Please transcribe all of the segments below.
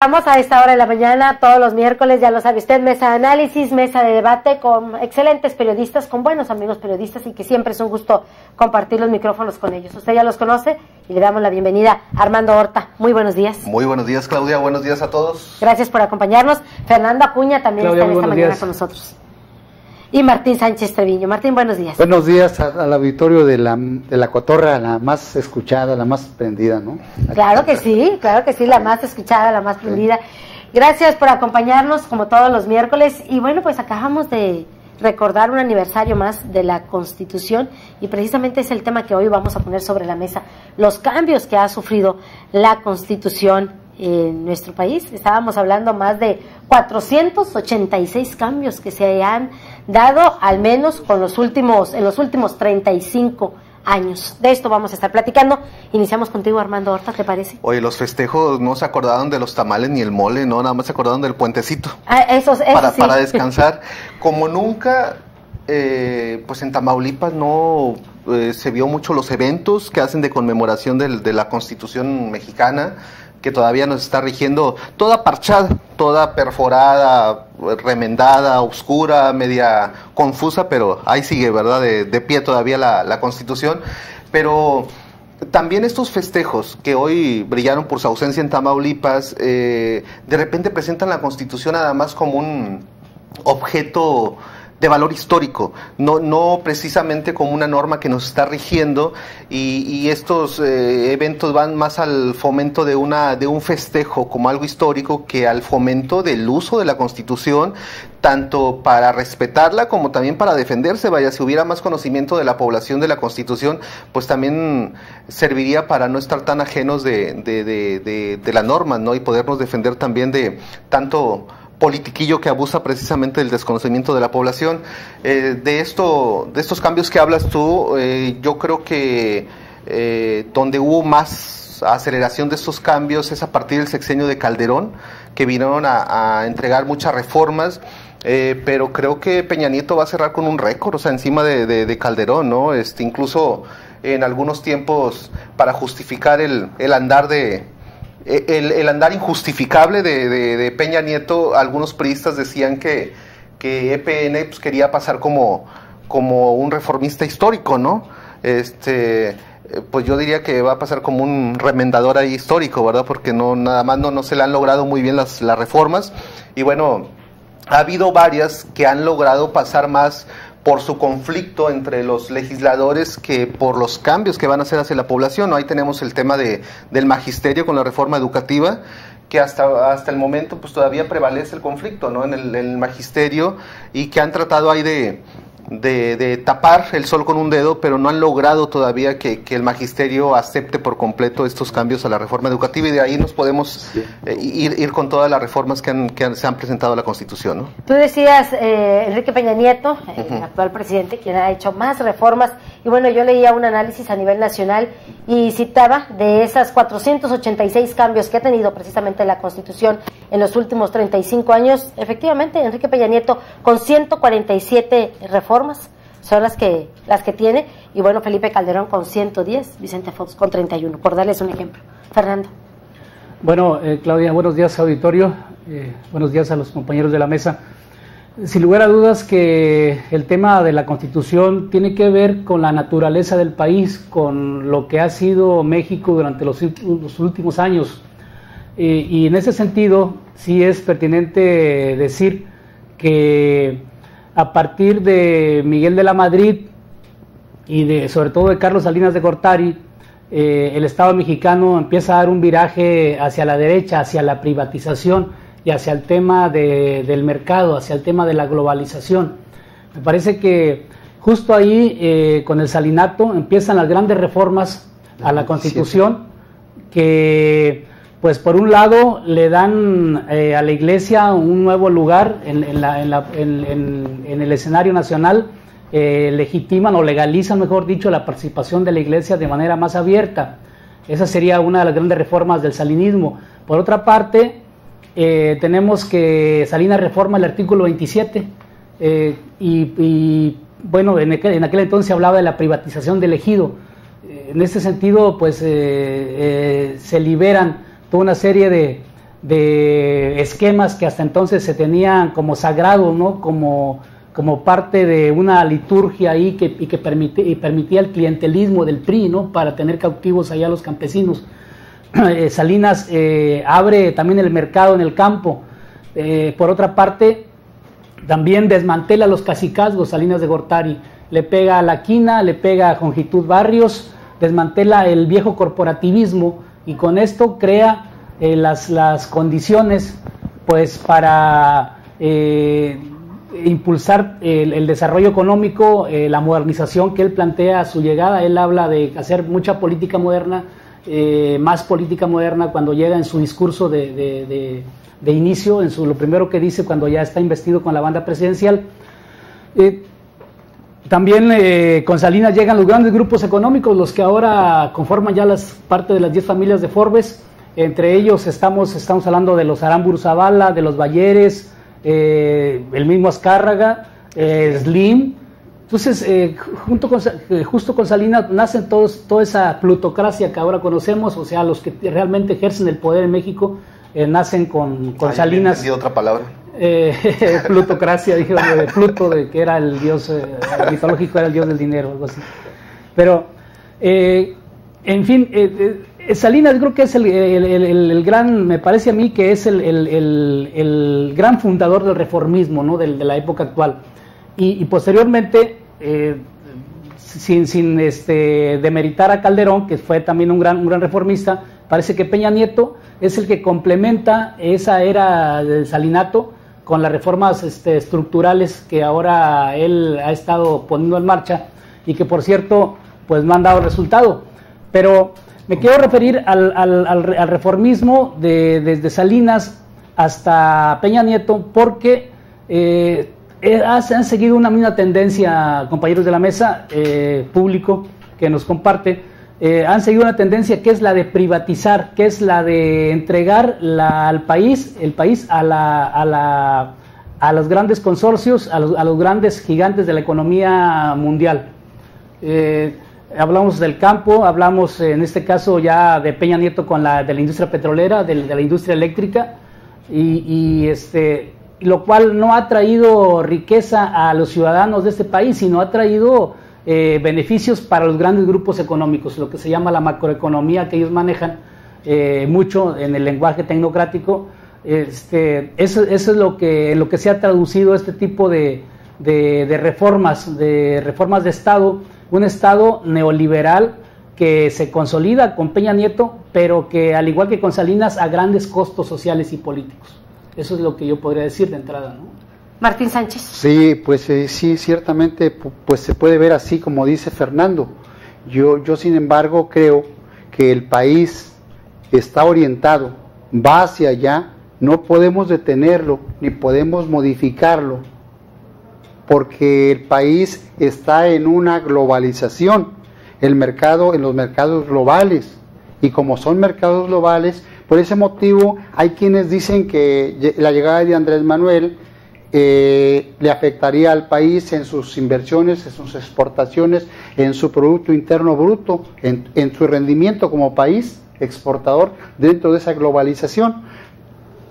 Vamos a esta hora de la mañana, todos los miércoles, ya lo sabe usted, mesa de análisis, mesa de debate con excelentes periodistas, con buenos amigos periodistas y que siempre es un gusto compartir los micrófonos con ellos. Usted ya los conoce y le damos la bienvenida a Armando Horta. Muy buenos días. Muy buenos días, Claudia. Buenos días a todos. Gracias por acompañarnos. Fernando Acuña también Claudia, está en esta mañana con nosotros. Y Martín Sánchez Treviño. Martín, buenos días. Buenos días al auditorio de la cotorra, la más escuchada, la más prendida, ¿no? Claro que sí, la más escuchada, la más prendida. Gracias por acompañarnos como todos los miércoles. Y bueno, pues acabamos de recordar un aniversario más de la Constitución y precisamente es el tema que hoy vamos a poner sobre la mesa, los cambios que ha sufrido la Constitución en nuestro país. Estábamos hablando más de 486 cambios que se han dado, al menos en los últimos 35 años. De esto vamos a estar platicando. Iniciamos contigo, Armando Horta, ¿te parece? Oye, los festejos no se acordaron de los tamales ni el mole, no, nada más se acordaron del puentecito. Eso sí. Para descansar. Como nunca, pues en Tamaulipas no se vio mucho los eventos que hacen de conmemoración de la Constitución mexicana, que todavía nos está rigiendo, toda parchada, toda perforada, remendada, oscura, media confusa, pero ahí sigue, ¿verdad? De pie todavía la Constitución. Pero también estos festejos que hoy brillaron por su ausencia en Tamaulipas, de repente presentan la Constitución nada más como un objeto de valor histórico, no precisamente como una norma que nos está rigiendo, y estos eventos van más al fomento de un festejo como algo histórico que al fomento del uso de la Constitución, tanto para respetarla como también para defenderse. Vaya, si hubiera más conocimiento de la población de la Constitución, pues también serviría para no estar tan ajenos de la norma, ¿no? Y podernos defender también de tanto politiquillo que abusa precisamente del desconocimiento de la población. De estos cambios que hablas tú, yo creo que donde hubo más aceleración de estos cambios es a partir del sexenio de Calderón, que vinieron a entregar muchas reformas, pero creo que Peña Nieto va a cerrar con un récord, o sea, encima de Calderón, ¿no? Incluso en algunos tiempos, para justificar el andar el andar injustificable de Peña Nieto, algunos priistas decían que EPN pues, quería pasar como un reformista histórico, ¿no? Pues yo diría que va a pasar como un remendador ahí histórico, ¿verdad? Porque nada más no se le han logrado muy bien las reformas, y bueno, ha habido varias que han logrado pasar más por su conflicto entre los legisladores que por los cambios que van a hacer hacia la población, ¿no? Ahí tenemos el tema del magisterio con la reforma educativa, que hasta el momento pues todavía prevalece el conflicto, ¿no? En el magisterio, y que han tratado ahí de tapar el sol con un dedo, pero no han logrado todavía que el magisterio acepte por completo estos cambios a la reforma educativa, y de ahí nos podemos ir con todas las reformas que se han presentado a la Constitución, ¿no? Tú decías, Enrique Peña Nieto, el actual presidente, quien ha hecho más reformas, y bueno, yo leía un análisis a nivel nacional y citaba de esas 486 cambios que ha tenido precisamente la Constitución en los últimos 35 años, efectivamente, Enrique Peña Nieto con 147 reformas son las que tiene, y bueno, Felipe Calderón con 110, Vicente Fox con 31, por darles un ejemplo. Fernando. Bueno, Claudia, buenos días, auditorio, buenos días a los compañeros de la mesa. Sin lugar a dudas que el tema de la Constitución tiene que ver con la naturaleza del país, con lo que ha sido México durante los últimos años, y en ese sentido sí es pertinente decir que a partir de Miguel de la Madrid y sobre todo de Carlos Salinas de Gortari, el Estado mexicano empieza a dar un viraje hacia la derecha, hacia la privatización y hacia el tema del mercado, hacia el tema de la globalización. Me parece que justo ahí, con el salinato, empiezan las grandes reformas a la Constitución, que pues por un lado le dan a la Iglesia un nuevo lugar en el escenario nacional, legitiman o legalizan, mejor dicho, la participación de la Iglesia de manera más abierta. Esa sería una de las grandes reformas del salinismo. Por otra parte, tenemos que Salinas reforma el artículo 27, y bueno, en aquel entonces hablaba de la privatización del ejido. En este sentido, pues se liberan toda una serie de esquemas que hasta entonces se tenían como sagrado, ¿no? Como parte de una liturgia ahí que permitía el clientelismo del PRI, ¿no? Para tener cautivos allá a los campesinos. Salinas abre también el mercado en el campo. Por otra parte, también desmantela los cacicazgos, Salinas de Gortari. Le pega a La Quina, le pega a Jongitud Barrios, desmantela el viejo corporativismo y con esto crea las condiciones pues para impulsar el desarrollo económico, la modernización que él plantea a su llegada. Él habla de hacer mucha política moderna, más política moderna cuando llega en su discurso de inicio, lo primero que dice cuando ya está investido con la banda presidencial. También con Salinas llegan los grandes grupos económicos, los que ahora conforman ya parte de las 10 familias de Forbes. Entre ellos estamos hablando de los Aramburu Zavala, de los Balleres, el mismo Azcárraga, Slim. Entonces, justo con Salinas nacen toda esa plutocracia que ahora conocemos, o sea, los que realmente ejercen el poder en México nacen con Salinas. Entendí otra palabra. Plutocracia, dije, de Pluto, que era el dios mitológico, era el dios del dinero, algo así. Pero, en fin, Salinas creo que es el gran, me parece a mí que es el gran fundador del reformismo, ¿no? de la época actual. Y posteriormente, sin demeritar a Calderón, que fue también un gran reformista, parece que Peña Nieto es el que complementa esa era del salinato con las reformas estructurales que ahora él ha estado poniendo en marcha y que, por cierto, pues no han dado resultado. Pero me quiero referir al reformismo desde Salinas hasta Peña Nieto, porque han seguido una misma tendencia, compañeros de la mesa, público que nos comparte, han seguido una tendencia que es la de privatizar, que es la de entregar el país a los grandes consorcios, a los grandes gigantes de la economía mundial. Hablamos del campo, hablamos en este caso ya de Peña Nieto de la industria petrolera, de la industria eléctrica, lo cual no ha traído riqueza a los ciudadanos de este país, sino ha traído beneficios para los grandes grupos económicos, lo que se llama la macroeconomía que ellos manejan mucho en el lenguaje tecnocrático. Eso es lo que se ha traducido este tipo de reformas de Estado, un Estado neoliberal que se consolida con Peña Nieto, pero que al igual que con Salinas, a grandes costos sociales y políticos. Eso es lo que yo podría decir de entrada, ¿no? Martín Sánchez. Sí, pues sí, ciertamente pues se puede ver así como dice Fernando. Yo sin embargo creo que el país está orientado, va hacia allá, no podemos detenerlo ni podemos modificarlo, porque el país está en una globalización, en los mercados globales, y como son mercados globales, por ese motivo hay quienes dicen que la llegada de Andrés Manuel le afectaría al país en sus inversiones, en sus exportaciones, en su Producto Interno Bruto, en su rendimiento como país exportador dentro de esa globalización.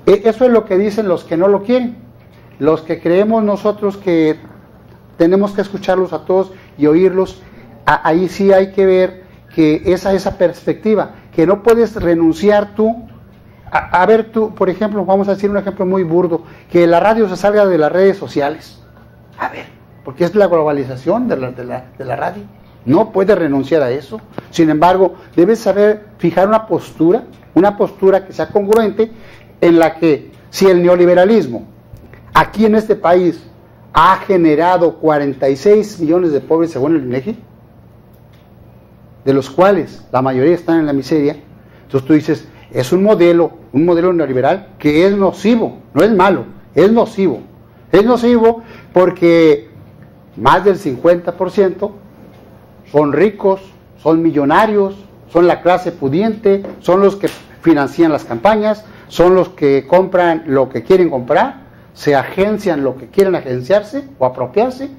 Eso es lo que dicen los que no lo quieren. Los que creemos nosotros que tenemos que escucharlos a todos y oírlos, ahí sí hay que ver que esa perspectiva, que no puedes renunciar tú. A ver tú, por ejemplo, vamos a decir un ejemplo muy burdo, que la radio se salga de las redes sociales. A ver, porque es la globalización de la radio. No puedes renunciar a eso. Sin embargo, debes saber fijar una postura que sea congruente, en la que si el neoliberalismo aquí en este país ha generado 46 millones de pobres según el INEGI, de los cuales la mayoría están en la miseria, entonces tú dices, es un modelo neoliberal que es nocivo, no es malo, es nocivo. Es nocivo porque más del 50% son ricos, son millonarios, son la clase pudiente, son los que financian las campañas, son los que compran lo que quieren comprar, se agencian lo que quieren agenciarse o apropiarse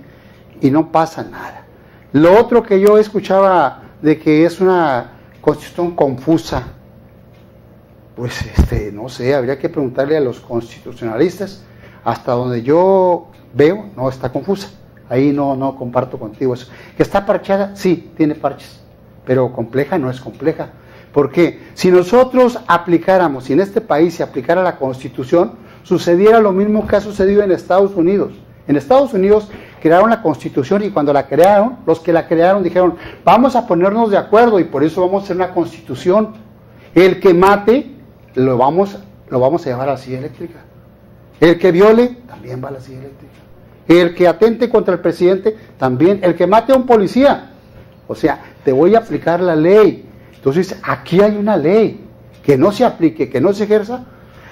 y no pasa nada. Lo otro que yo escuchaba de que es una constitución confusa, Pues no sé, habría que preguntarle a los constitucionalistas. Hasta donde yo veo, no está confusa. Ahí no comparto contigo eso. ¿Que está parchada? Sí, tiene parches, pero compleja no es compleja. Porque si nosotros aplicáramos, si en este país se aplicara la Constitución, sucediera lo mismo que ha sucedido en Estados Unidos. En Estados Unidos crearon la Constitución y cuando la crearon, los que la crearon dijeron, vamos a ponernos de acuerdo y por eso vamos a hacer una Constitución. El que mate, lo vamos a llevar a la silla eléctrica. El que viole, también va a la silla eléctrica. El que atente contra el presidente, también. El que mate a un policía, o sea, te voy a aplicar la ley. Entonces, aquí hay una ley. Que no se aplique, que no se ejerza,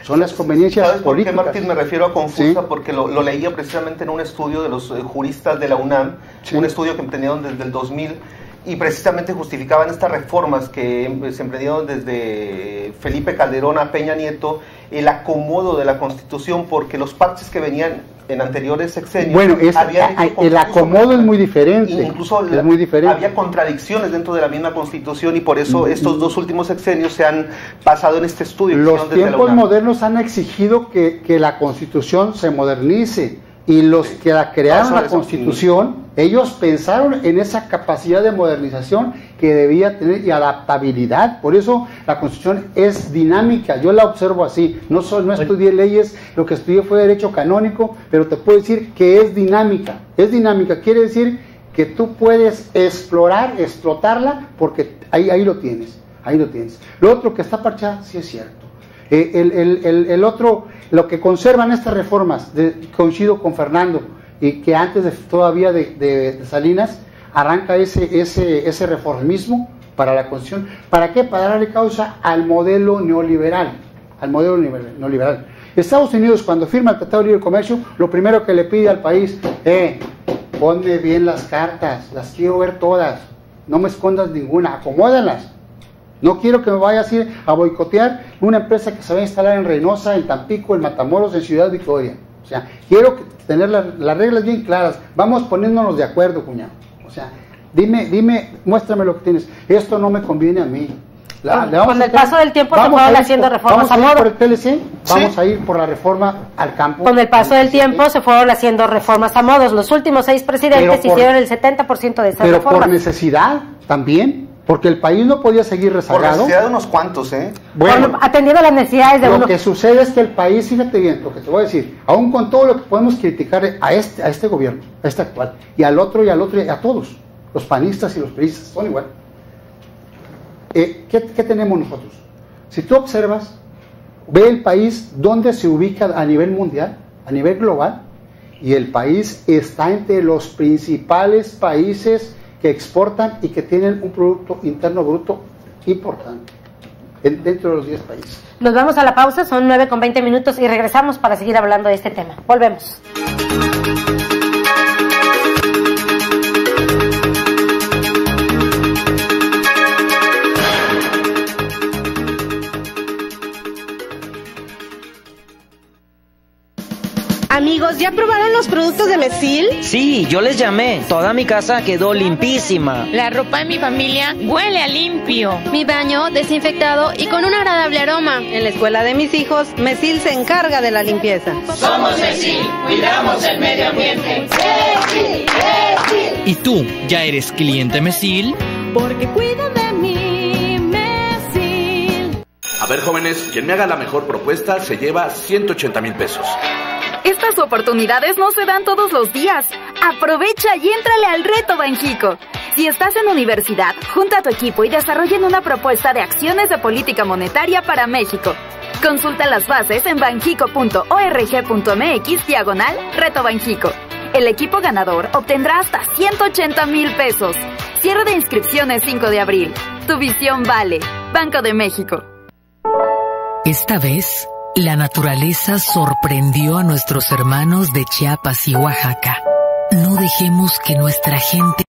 son las conveniencias políticas. ¿Sabes por qué, Martín, me refiero a confusa? ¿Sí? Porque lo leía precisamente en un estudio de los juristas de la UNAM, sí. Un estudio que emprendieron desde el 2000, y precisamente justificaban estas reformas que se emprendieron desde Felipe Calderón a Peña Nieto, el acomodo de la Constitución, porque los parches que venían en anteriores sexenios... Bueno, el acomodo es muy diferente. Incluso es muy diferente. Había contradicciones dentro de la misma Constitución y por eso estos dos últimos sexenios se han basado en este estudio. Los tiempos modernos han exigido que la Constitución se modernice. Y los que la crearon la Constitución, ellos pensaron en esa capacidad de modernización que debía tener y adaptabilidad. Por eso la Constitución es dinámica. Yo la observo así. No estudié leyes, lo que estudié fue derecho canónico, pero te puedo decir que es dinámica. Es dinámica, quiere decir que tú puedes explotarla, porque ahí lo tienes. Ahí lo tienes. Lo otro que está parchado, sí es cierto. El otro, lo que conservan estas reformas, coincido con Fernando, y que antes todavía de Salinas, arranca ese reformismo para la Constitución. ¿Para qué? Para darle causa al modelo neoliberal. Estados Unidos, cuando firma el Tratado de Libre Comercio, lo primero que le pide al país, ponme bien las cartas, las quiero ver todas, no me escondas ninguna, acomódalas. No quiero que me vayas a ir a boicotear una empresa que se va a instalar en Reynosa, en Tampico, en Matamoros, en Ciudad Victoria. O sea, quiero tener las reglas bien claras. Vamos poniéndonos de acuerdo, cuñado. O sea, dime, muéstrame lo que tienes. Esto no me conviene a mí. Con el paso del tiempo se fueron haciendo reformas a modo. Vamos a ir por el TLC, vamos a ir por la reforma al campo. Con el paso del tiempo se fueron haciendo reformas a modos. Los últimos 6 presidentes hicieron el 70% de esas reformas. Pero por necesidad también. Porque el país no podía seguir rezagado. Por necesidad de unos cuantos, Bueno, atendiendo a las necesidades de uno. Lo que sucede es que el país, fíjate bien, lo que te voy a decir, aún con todo lo que podemos criticar a este gobierno, a este actual, y al otro, y a todos, los panistas y los priistas, son igual. ¿Qué tenemos nosotros? Si tú observas, ve el país dónde se ubica a nivel mundial, a nivel global, y el país está entre los principales países que exportan y que tienen un Producto Interno Bruto importante dentro de los 10 países. Nos vamos a la pausa, son 9:20 y regresamos para seguir hablando de este tema. Volvemos. Amigos, ¿ya probaron los productos de Mesil? Sí, yo les llamé. Toda mi casa quedó limpísima. La ropa de mi familia huele a limpio. Mi baño desinfectado y con un agradable aroma. En la escuela de mis hijos, Mesil se encarga de la limpieza. Somos Mesil, cuidamos el medio ambiente. Mesil, Mesil. ¿Y tú, ya eres cliente Mesil? Porque cuidan de mí, Mesil. A ver, jóvenes, quien me haga la mejor propuesta se lleva 180,000 pesos. Estas oportunidades no se dan todos los días. Aprovecha y éntrale al reto Banjico. Si estás en universidad, junta a tu equipo y desarrollen una propuesta de acciones de política monetaria para México. Consulta las bases en banjico.org.mx/Reto Banjico. El equipo ganador obtendrá hasta 180,000 pesos. Cierre de inscripciones 5 de abril. Tu visión vale. Banco de México. Esta vez, la naturaleza sorprendió a nuestros hermanos de Chiapas y Oaxaca. No dejemos que nuestra gente